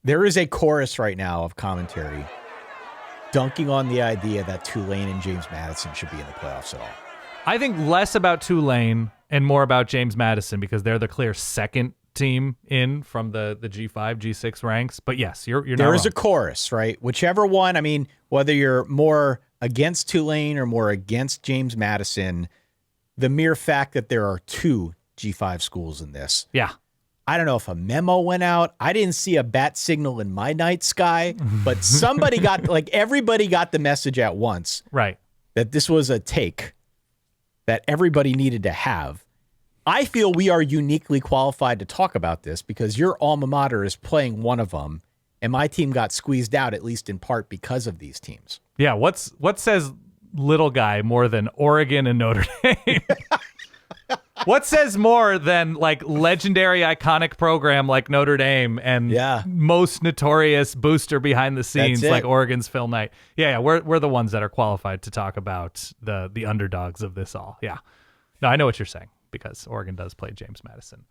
There is a chorus right now of commentary dunking on the idea that Tulane and James Madison should be in the playoffs at all. I think less about Tulane and more about James Madison because they're the clear second team in from the G5, G6 ranks. But yes, you're not There is wrong. a chorus, right? Whichever one, I mean, whether you're more against Tulane or more against James Madison, the mere fact that there are two G5 schools in this. Yeah. I don't know if a memo went out. I didn't see a bat signal in my night sky, but somebody got, everybody got the message at once. Right. That this was a take that everybody needed to have. I feel we are uniquely qualified to talk about this because your alma mater is playing one of them, and my team got squeezed out, at least in part because of these teams. Yeah, what says little guy more than Oregon and Notre Dame? What says more than legendary iconic program like Notre Dame and most notorious booster behind the scenes like Oregon's Phil Knight? Yeah, we're the ones that are qualified to talk about the underdogs of this all. Yeah. No, I know what you're saying because Oregon does play James Madison.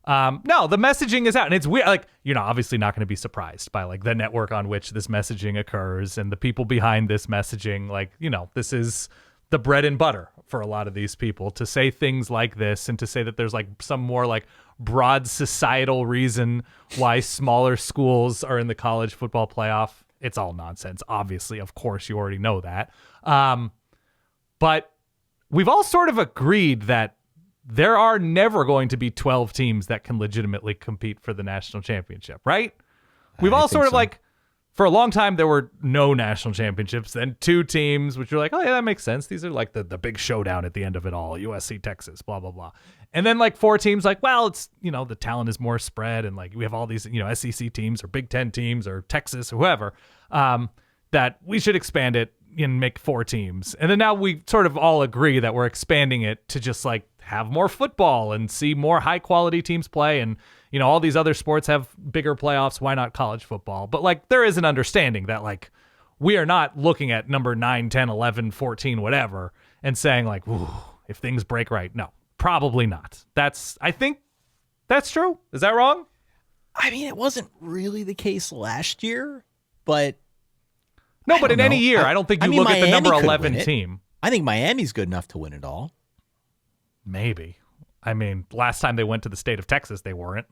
No, the messaging is out, and it's weird. You're obviously not going to be surprised by the network on which this messaging occurs and the people behind this messaging. This is the bread and butter for a lot of these people to say things like this and to say that there's some more broad societal reason why smaller schools are in the college football playoff. It's all nonsense. Obviously, of course, you already know that. But we've all sort of agreed that there are never going to be 12 teams that can legitimately compete for the national championship, right? We've all sort of for a long time, there were no national championships, then two teams, which were oh, yeah, that makes sense. These are the big showdown at the end of it all, USC, Texas, blah, blah, blah. And then four teams well, it's, the talent is more spread. And we have all these, SEC teams or Big Ten teams or Texas or whoever, that we should expand it and make four teams. And then now we sort of all agree that we're expanding it to just have more football and see more high quality teams play. And, all these other sports have bigger playoffs. Why not college football? But there is an understanding that we are not looking at number 9, 10, 11, 14, whatever, and saying ooh, if things break right. No, probably not. I think that's true. Is that wrong? I mean, it wasn't really the case last year, but no, but in any year, I don't think you look at the number 11 team. I think Miami's good enough to win it all. Maybe. I mean, last time they went to the state of Texas, they weren't,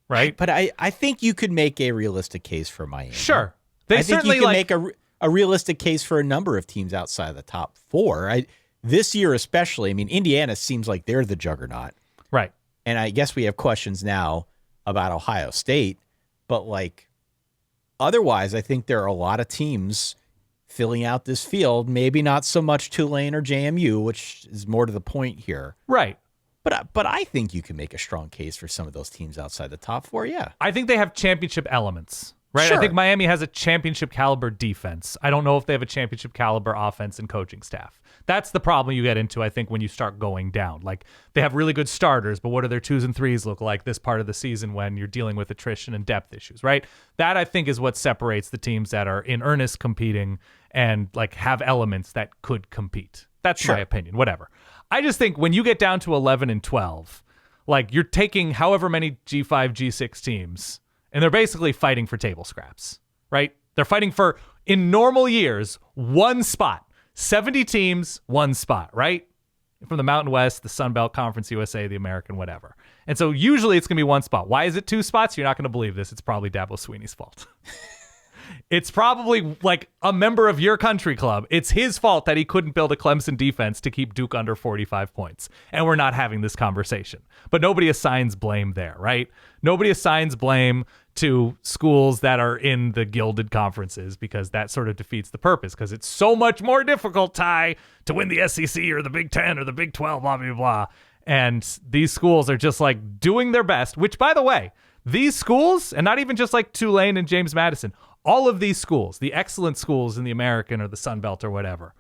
right? But I think you could make a realistic case for Miami. Sure. I think you can make a realistic case for a number of teams outside of the top four. This year especially, I mean, Indiana seems like they're the juggernaut. Right. And I guess we have questions now about Ohio State, but otherwise, I think there are a lot of teams filling out this field, maybe not so much Tulane or JMU, which is more to the point here. Right. But I think you can make a strong case for some of those teams outside the top four, yeah. I think they have championship elements, right? Sure. I think Miami has a championship caliber defense. I don't know if they have a championship caliber offense and coaching staff. That's the problem you get into, I think, when you start going down. They have really good starters, but what do their 2s and 3s look like this part of the season when you're dealing with attrition and depth issues, right? That, I think, is what separates the teams that are in earnest competing and have elements that could compete. That's my opinion, whatever. I just think when you get down to 11 and 12, you're taking however many G5, G6 teams, and they're basically fighting for table scraps, right? They're fighting for, in normal years, one spot. 70 teams, one spot, right? From the Mountain West, the Sun Belt, Conference USA, the American, whatever. And so usually it's going to be one spot. Why is it two spots? You're not going to believe this. It's probably Dabo Swinney's fault. It's probably a member of your country club. It's his fault that he couldn't build a Clemson defense to keep Duke under 45 points. And we're not having this conversation. But nobody assigns blame there, right? Nobody assigns blame to schools that are in the gilded conferences because that sort of defeats the purpose because it's so much more difficult, Ty, to win the SEC or the Big 10 or the Big 12, blah, blah, blah. And these schools are just doing their best, which, by the way, these schools, and not even just Tulane and James Madison, all of these schools, the excellent schools in the American or the Sun Belt or whatever,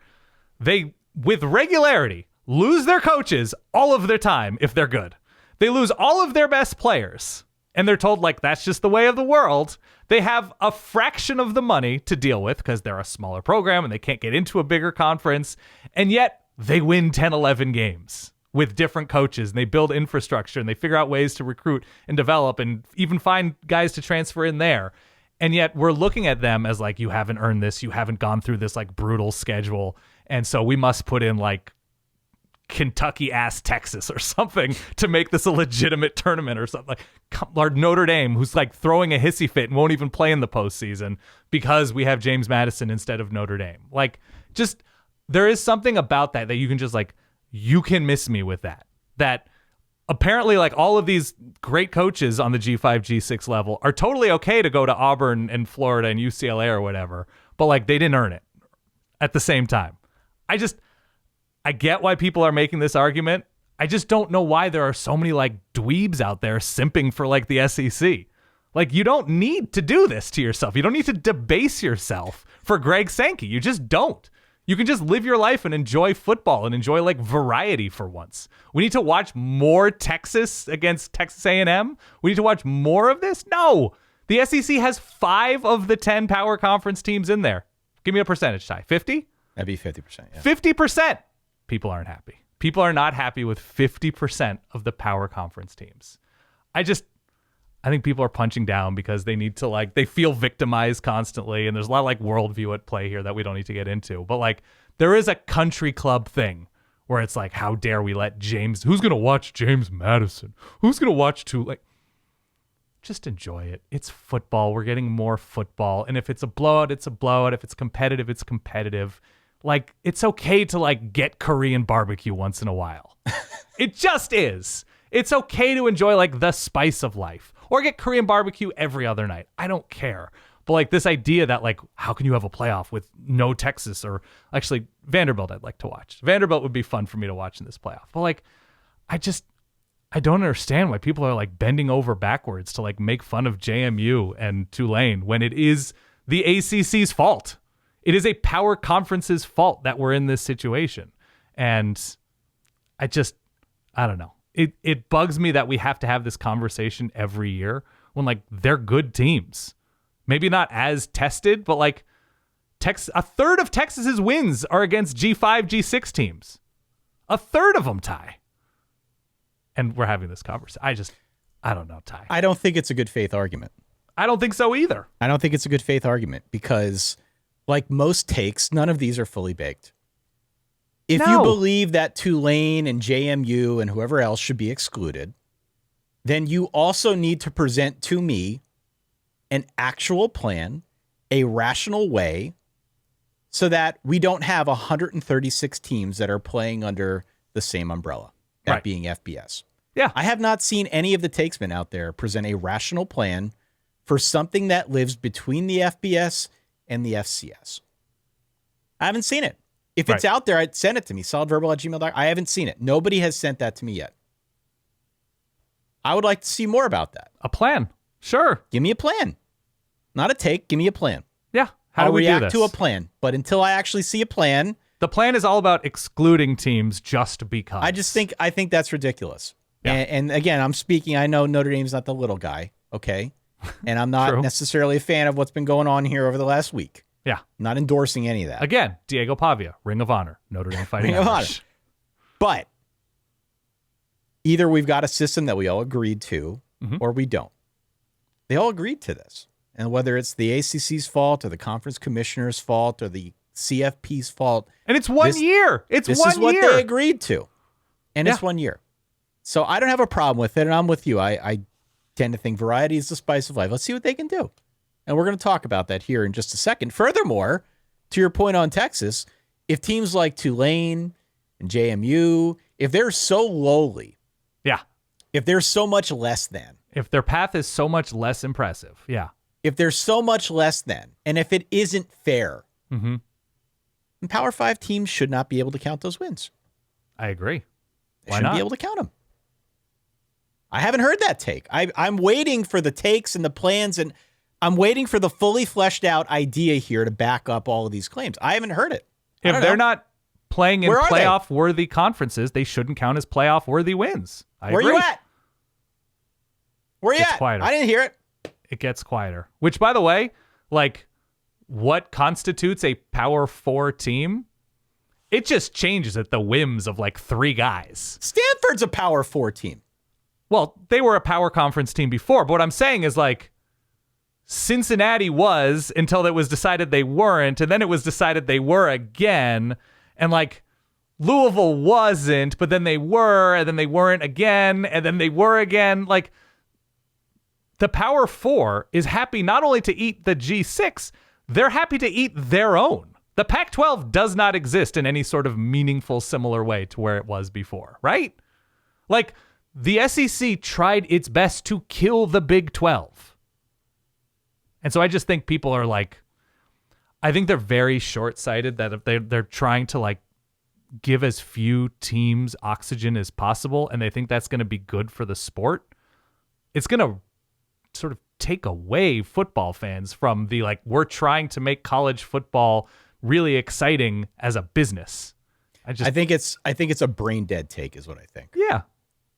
they, with regularity, lose their coaches all of their time if they're good. They lose all of their best players, and they're told, that's just the way of the world. They have a fraction of the money to deal with because they're a smaller program and they can't get into a bigger conference, and yet they win 10, 11 games with different coaches, and they build infrastructure, and they figure out ways to recruit and develop and even find guys to transfer in there. And yet we're looking at them as like, you haven't earned this. You haven't gone through this like brutal schedule. And so we must put in like Kentucky ass Texas or something to make this a legitimate tournament or something. Like Notre Dame, who's like throwing a hissy fit and won't even play in the postseason because we have James Madison instead of Notre Dame. Like, just there is something about that you can just like, you can miss me with that apparently like all of these great coaches on the G5, G6 level are totally okay to go to Auburn and Florida and UCLA or whatever, but like they didn't earn it at the same time. I get why people are making this argument. I just don't know why there are so many like dweebs out there simping for like the SEC. Like, you don't need to do this to yourself. You don't need to debase yourself for Greg Sankey. You just don't. You can just live your life and enjoy football and enjoy like variety for once. We need to watch more Texas against Texas A&M. We need to watch more of this. No, the SEC has 5 of the 10 power conference teams in there. Give me a percentage, Ty. 50? That'd be 50%. Yeah. 50%. People aren't happy. People are not happy with 50% of the power conference teams. I think people are punching down because they need to like, they feel victimized constantly. And there's a lot of like worldview at play here that we don't need to get into. But like, there is a country club thing where it's like, how dare we let who's going to watch James Madison? Who's going to watch Tulane? Just enjoy it. It's football. We're getting more football. And if it's a blowout, it's a blowout. If it's competitive, it's competitive. Like, it's okay to like get Korean barbecue once in a while. It just is. It's okay to enjoy like the spice of life or get Korean barbecue every other night. I don't care. But like this idea that like, how can you have a playoff with no Texas or actually Vanderbilt I'd like to watch. Vanderbilt would be fun for me to watch in this playoff. But like, I don't understand why people are like bending over backwards to like make fun of JMU and Tulane when it is the ACC's fault. It is a power conference's fault that we're in this situation. And I don't know. It bugs me that we have to have this conversation every year when like they're good teams. Maybe not as tested, but like a third of Texas's wins are against G5, G6 teams. A third of them, Ty. And we're having this conversation. I don't know, Ty. I don't think it's a good faith argument. I don't think so either. I don't think it's a good faith argument because, like most takes, none of these are fully baked. If you believe that Tulane and JMU and whoever else should be excluded, then you also need to present to me an actual plan, a rational way, so that we don't have 136 teams that are playing under the same umbrella, that right. being FBS. Yeah. I have not seen any of the takesmen out there present a rational plan for something that lives between the FBS and the FCS. I haven't seen it. If it's out there, I'd send it to me. solidverbal@gmail.com. I haven't seen it. Nobody has sent that to me yet. I would like to see more about that. A plan. Sure. Give me a plan. Not a take. Give me a plan. Yeah. How I'll do we react do this? to a plan. But until I actually see a plan, the plan is all about excluding teams just because. I think that's ridiculous. Yeah. And again, I'm speaking. I know Notre Dame's not the little guy. Okay. And I'm not necessarily a fan of what's been going on here over the last week. Yeah. I'm not endorsing any of that. Again, Diego Pavia, Ring of Honor, Notre Dame Fighting Ring of Honor. Irish. But either we've got a system that we all agreed to or we don't. They all agreed to this. And whether it's the ACC's fault or the conference commissioner's fault or the CFP's fault. And it's 1 year. This is what they agreed to. And it's 1 year. So I don't have a problem with it. And I'm with you. I tend to think variety is the spice of life. Let's see what they can do. And we're going to talk about that here in just a second. Furthermore, to your point on Texas, if teams like Tulane and JMU, if they're so lowly, if they're so much less than, if their path is so much less impressive, if they're so much less than, and if it isn't fair, then Power 5 teams should not be able to count those wins. I agree. They shouldn't be able to count them. I haven't heard that take. I'm waiting for the takes and the plans, and I'm waiting for the fully fleshed out idea here to back up all of these claims. I haven't heard it. If they're not playing in playoff-worthy conferences, they shouldn't count as playoff-worthy wins. Where are you at? Where are you at? Quieter. I didn't hear it. It gets quieter. Which, by the way, like, what constitutes a Power 4 team? It just changes at the whims of, like, 3 guys. Stanford's a Power 4 team. Well, they were a power conference team before, but what I'm saying is, like, Cincinnati was until it was decided they weren't, and then it was decided they were again, and like Louisville wasn't, but then they were, and then they weren't again, and then they were again. Like the Power Four is happy not only to eat the G6, they're happy to eat their own. The Pac-12 does not exist in any sort of meaningful, similar way to where it was before, right? Like the SEC tried its best to kill the Big 12. And so I just think people are like, I think they're very short-sighted that if they're trying to like give as few teams oxygen as possible, and they think that's going to be good for the sport. It's going to sort of take away football fans from the like, we're trying to make college football really exciting as a business. I think it's a brain dead take is what I think. Yeah.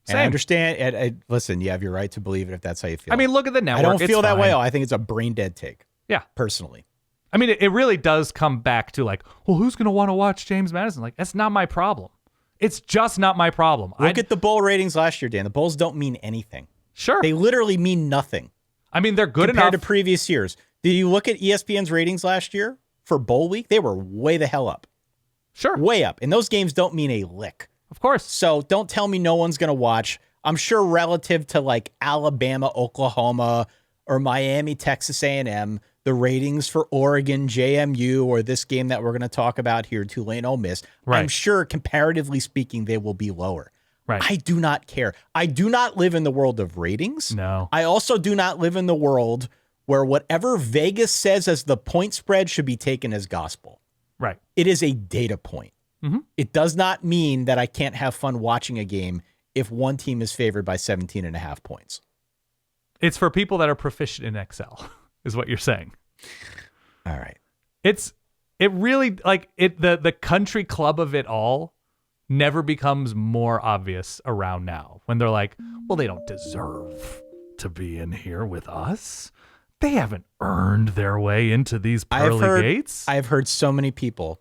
And I understand. And listen, you have your right to believe it if that's how you feel. I mean, look at the network. I don't feel that fine. way. I think it's a brain dead take. Yeah. Personally. I mean, it really does come back to like, well, who's going to want to watch James Madison? Like, that's not my problem. It's just not my problem. Look at the bowl ratings last year, Dan. The bowls don't mean anything. Sure. They literally mean nothing. I mean, they're good compared enough to previous years. Did you look at ESPN's ratings last year for bowl week? They were way the hell up. Sure. Way up. And those games don't mean a lick. Of course. So don't tell me no one's going to watch. I'm sure relative to like Alabama, Oklahoma, or Miami, Texas A&M, the ratings for Oregon, JMU, or this game that we're going to talk about here, Tulane, Ole Miss, right. I'm sure comparatively speaking, they will be lower. Right. I do not care. I do not live in the world of ratings. No. I also do not live in the world where whatever Vegas says as the point spread should be taken as gospel. Right. It is a data point. Mm-hmm. It does not mean that I can't have fun watching a game if one team is favored by 17.5 points. It's for people that are proficient in Excel, is what you're saying. All right. It really like it the country club of it all never becomes more obvious around now when they're like, well, they don't deserve to be in here with us. They haven't earned their way into these pearly gates. I've heard so many people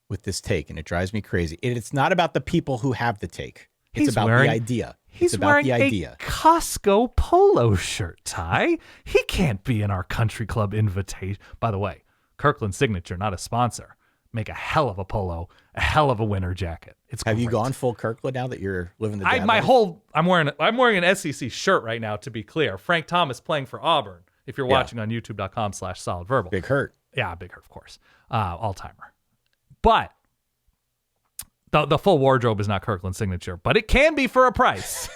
with this take, and it drives me crazy. It's not about the people who have the take. It's about the idea. He's wearing a Costco polo shirt, Ty. He can't be in our country club invitation. By the way, Kirkland Signature, not a sponsor. Make a hell of a polo, a hell of a winter jacket. Have you gone full Kirkland now that you're living the dad life? I'm wearing an SEC shirt right now, to be clear. Frank Thomas playing for Auburn. If you're watching on youtube.com/solidverbal. Big Hurt. Yeah, Big Hurt, of course. All-timer. But the full wardrobe is not Kirkland Signature, but it can be for a price.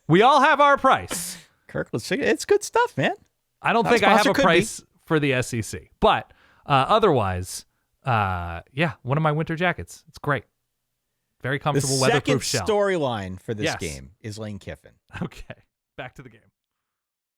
We all have our price. Kirkland Signature, it's good stuff, man. I don't think I have a price for the SEC. But otherwise, one of my winter jackets. It's great. Very comfortable, weatherproof shell. The second storyline for this game is Lane Kiffin. Okay, back to the game.